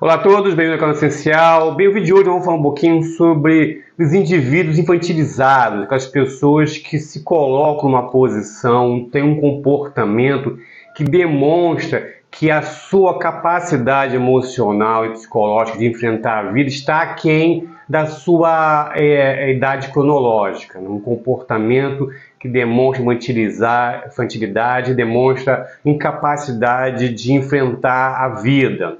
Olá a todos, bem-vindos ao canal Essencial. Bem, o vídeo de hoje vamos falar um pouquinho sobre os indivíduos infantilizados, aquelas pessoas que se colocam numa posição, têm um comportamento que demonstra que a sua capacidade emocional e psicológica de enfrentar a vida está aquém da sua idade cronológica, um comportamento que demonstra infantilidade, demonstra incapacidade de enfrentar a vida.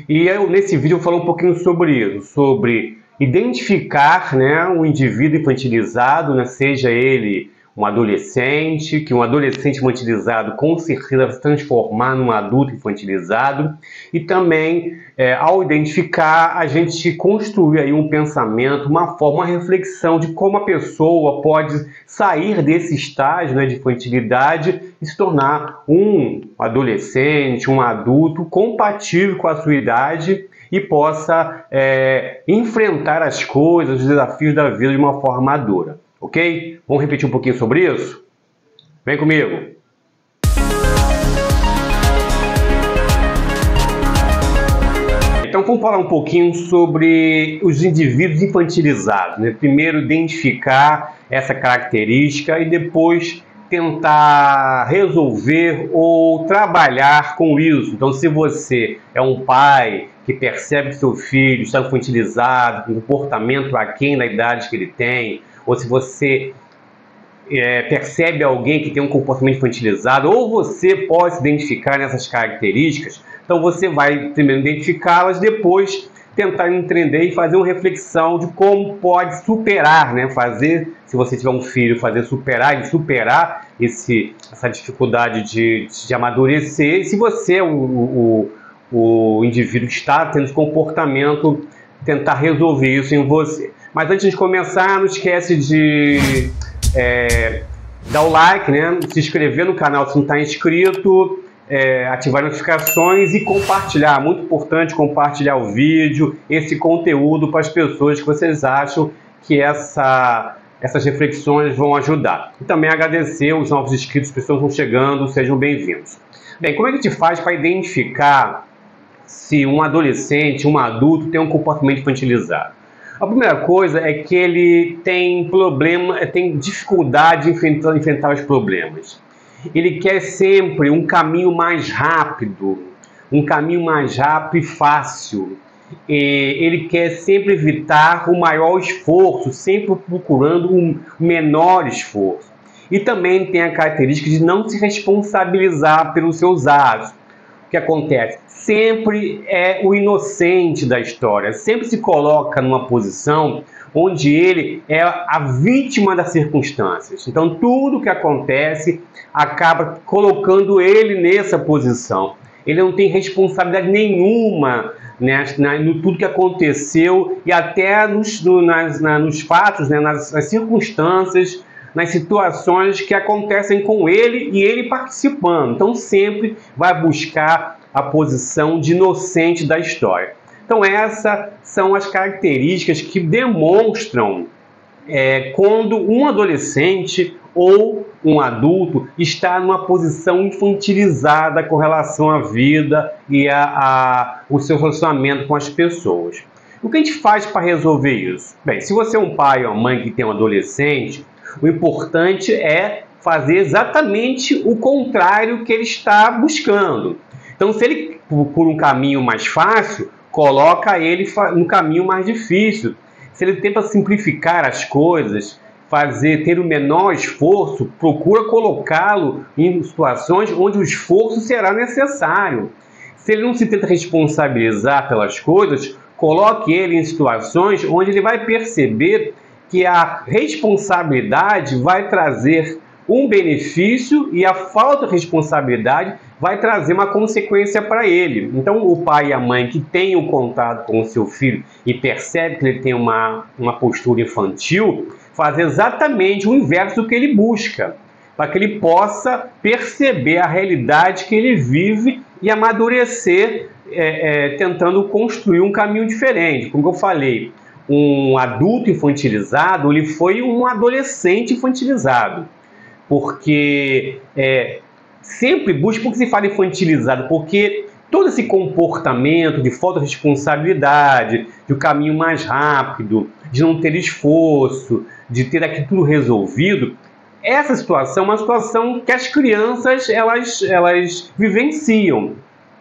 E eu, nesse vídeo, eu falo um pouquinho sobre isso, sobre identificar, um indivíduo infantilizado, seja ele um adolescente, que um adolescente infantilizado com certeza vai se transformar num adulto infantilizado, e também, ao identificar, a gente construir aí um pensamento, uma forma, uma reflexão de como a pessoa pode sair desse estágio de infantilidade e se tornar um adolescente, um adulto compatível com a sua idade e possa enfrentar as coisas, os desafios da vida de uma forma madura. Ok? Vamos repetir um pouquinho sobre isso? Vem comigo! Então vamos falar um pouquinho sobre os indivíduos infantilizados. Primeiro identificar essa característica e depois tentar resolver ou trabalhar com isso. Então, se você é um pai que percebe que seu filho está infantilizado, com um comportamento aquém da idade que ele tem, ou se você percebe alguém que tem um comportamento infantilizado, ou você pode se identificar nessas características, então você vai primeiro identificá-las, depois tentar entender e fazer uma reflexão de como pode superar, se você tiver um filho, superar essa dificuldade de amadurecer. E se você é o indivíduo que está tendo esse comportamento, tentar resolver isso em você. Mas antes de começar, não esquece de dar o like, se inscrever no canal se não está inscrito, ativar notificações e compartilhar. Muito importante compartilhar o vídeo, esse conteúdo para as pessoas que vocês acham que essas reflexões vão ajudar. E também agradecer os novos inscritos, pessoas que estão chegando, sejam bem-vindos. Bem, como é que a gente faz para identificar se um adolescente, um adulto tem um comportamento infantilizado? A primeira coisa é que ele tem dificuldade em enfrentar os problemas. Ele quer sempre um caminho mais rápido e fácil. Ele quer sempre evitar o maior esforço, sempre procurando um menor esforço. E também tem a característica de não se responsabilizar pelos seus atos. O que acontece? Sempre é o inocente da história, sempre se coloca numa posição onde ele é a vítima das circunstâncias. Então, tudo que acontece acaba colocando ele nessa posição. Ele não tem responsabilidade nenhuma no tudo que aconteceu e até nos fatos, nas circunstâncias, nas situações que acontecem com ele e ele participando. Então, sempre vai buscar a posição de inocente da história. Então, essas são as características que demonstram quando um adolescente ou um adulto está numa posição infantilizada com relação à vida e o seu relacionamento com as pessoas. O que a gente faz para resolver isso? Bem, se você é um pai ou uma mãe que tem um adolescente, o importante é fazer exatamente o contrário que ele está buscando. Então, se ele procura um caminho mais fácil, coloca ele no caminho mais difícil. Se ele tenta simplificar as coisas, ter o menor esforço, procura colocá-lo em situações onde o esforço será necessário. Se ele não se tenta responsabilizar pelas coisas, coloque ele em situações onde ele vai perceber que a responsabilidade vai trazer um benefício e a falta de responsabilidade vai trazer uma consequência para ele. Então, o pai e a mãe que têm um contato com o seu filho e percebe que ele tem uma postura infantil, faz exatamente o inverso do que ele busca, para que ele possa perceber a realidade que ele vive e amadurecer, tentando construir um caminho diferente. Como eu falei, um adulto infantilizado, ele foi um adolescente infantilizado. Porque sempre busca, por que se fala infantilizado? Porque todo esse comportamento de falta de responsabilidade, de um caminho mais rápido, de não ter esforço, de ter aquilo tudo resolvido, essa situação é uma situação que as crianças elas vivenciam,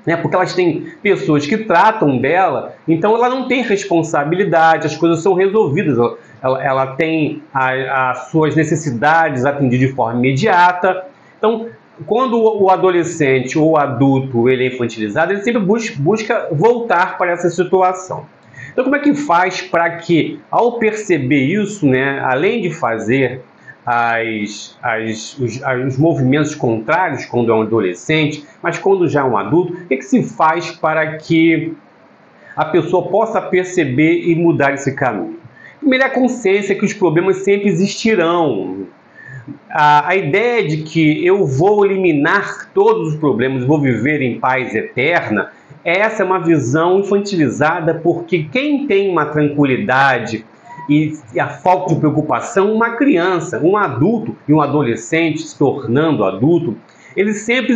né? Porque elas têm pessoas que tratam dela, então ela não tem responsabilidade, as coisas são resolvidas, ela tem as suas necessidades atendidas de forma imediata. Então, quando o adolescente ou o adulto ele é infantilizado, ele sempre busca voltar para essa situação. Então, como é que faz para que, ao perceber isso, né, além de fazer os movimentos contrários quando é um adolescente, mas quando já é um adulto, o que se faz para que a pessoa possa perceber e mudar esse caminho? Primeiro, a consciência que os problemas sempre existirão. A ideia de que eu vou eliminar todos os problemas, vou viver em paz eterna, essa é uma visão infantilizada, porque quem tem uma tranquilidade e a falta de preocupação, uma criança, um adulto e um adolescente se tornando adulto, ele sempre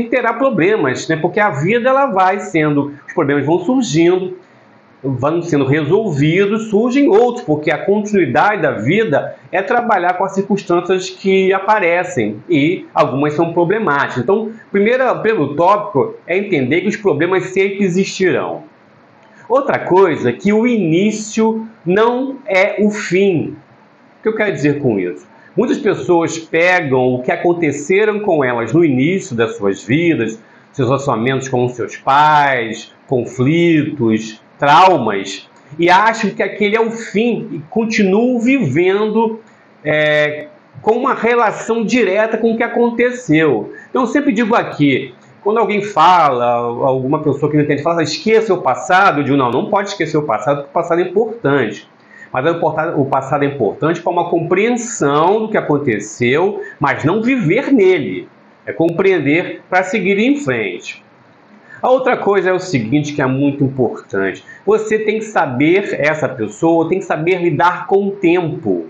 terá problemas, né? Porque a vida ela vai sendo, os problemas vão surgindo, vão sendo resolvidos, surgem outros, porque a continuidade da vida é trabalhar com as circunstâncias que aparecem e algumas são problemáticas. Então, primeiro tópico é entender que os problemas sempre existirão. Outra coisa é que o início não é o fim. O que eu quero dizer com isso? Muitas pessoas pegam o que aconteceram com elas no início das suas vidas, seus relacionamentos com os seus pais, conflitos, traumas, e acham que aquele é o fim e continuam vivendo com uma relação direta com o que aconteceu. Então eu sempre digo aqui, quando alguém fala, alguma pessoa que não entende, fala, esqueça o passado, eu digo, não pode esquecer o passado, porque o passado é importante. Mas o passado é importante para uma compreensão do que aconteceu, mas não viver nele. É compreender para seguir em frente. A outra coisa é o seguinte, que é muito importante. Você tem que saber, essa pessoa tem que saber lidar com o tempo.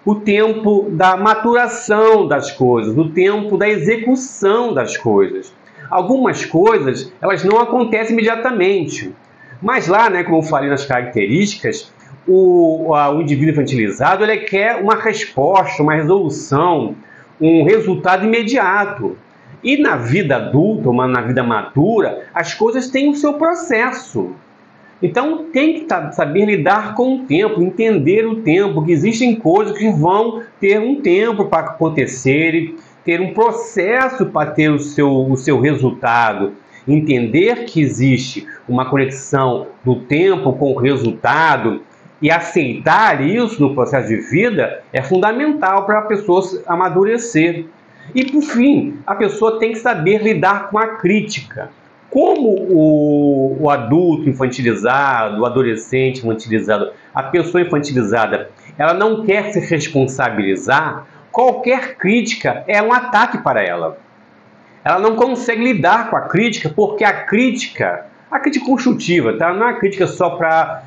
O tempo da maturação das coisas, o tempo da execução das coisas. Algumas coisas, elas não acontecem imediatamente. Mas lá, né, como eu falei nas características, o indivíduo infantilizado ele quer uma resposta, uma resolução, um resultado imediato. E na vida adulta, na vida madura, as coisas têm o seu processo. Então tem que saber lidar com o tempo, entender o tempo, que existem coisas que vão ter um tempo para acontecer, ter um processo para ter o seu resultado. Entender que existe uma conexão do tempo com o resultado e aceitar isso no processo de vida é fundamental para a pessoa amadurecer. E, por fim, a pessoa tem que saber lidar com a crítica. Como o adulto infantilizado, o adolescente infantilizado, a pessoa infantilizada, ela não quer se responsabilizar, qualquer crítica é um ataque para ela. Ela não consegue lidar com a crítica, porque a crítica construtiva, tá? Não é uma crítica só para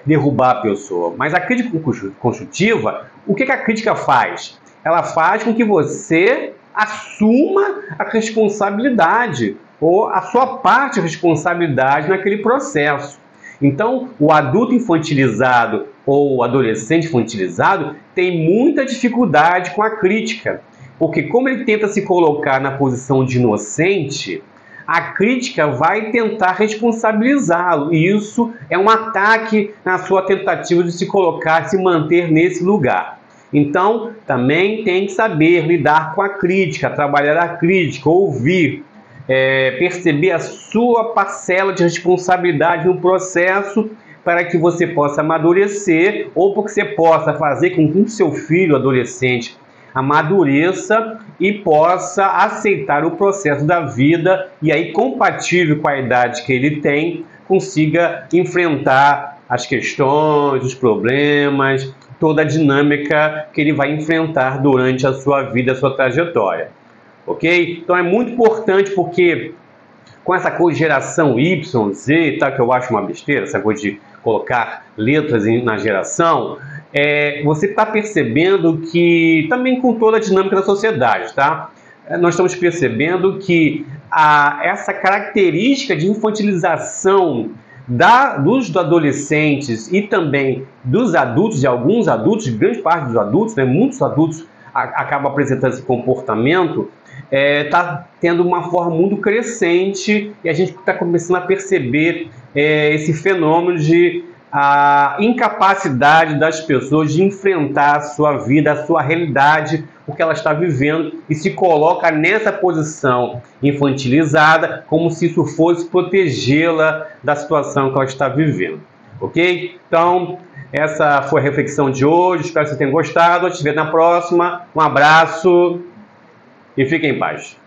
derrubar a pessoa, mas a crítica construtiva, o que a crítica faz? Ela faz com que você assuma a responsabilidade ou a sua parte de responsabilidade naquele processo. Então, o adulto infantilizado ou o adolescente infantilizado tem muita dificuldade com a crítica, porque como ele tenta se colocar na posição de inocente, a crítica vai tentar responsabilizá-lo, e isso é um ataque na sua tentativa de se colocar, se manter nesse lugar. Então, também tem que saber lidar com a crítica, trabalhar a crítica, ouvir, perceber a sua parcela de responsabilidade no processo para que você possa amadurecer ou para que você possa fazer com que o seu filho adolescente amadureça e possa aceitar o processo da vida e aí, compatível com a idade que ele tem, consiga enfrentar as questões, os problemas, toda a dinâmica que ele vai enfrentar durante a sua vida, a sua trajetória. Ok? Então é muito importante porque com essa coisa de geração Y, Z, tá, que eu acho uma besteira, essa coisa de colocar letras na geração, você está percebendo que, também com toda a dinâmica da sociedade, tá? Nós estamos percebendo que essa característica de infantilização dos adolescentes e também dos adultos, de alguns adultos, grande parte dos adultos, né, muitos adultos acabam apresentando esse comportamento, está tendo uma forma muito crescente, e a gente está começando a perceber esse fenômeno de incapacidade das pessoas de enfrentar a sua vida, a sua realidade, o que ela está vivendo, e se coloca nessa posição infantilizada, como se isso fosse protegê-la da situação que ela está vivendo. Ok? Então, essa foi a reflexão de hoje. Espero que você tenha gostado. A gente se vê na próxima. Um abraço e fiquem em paz.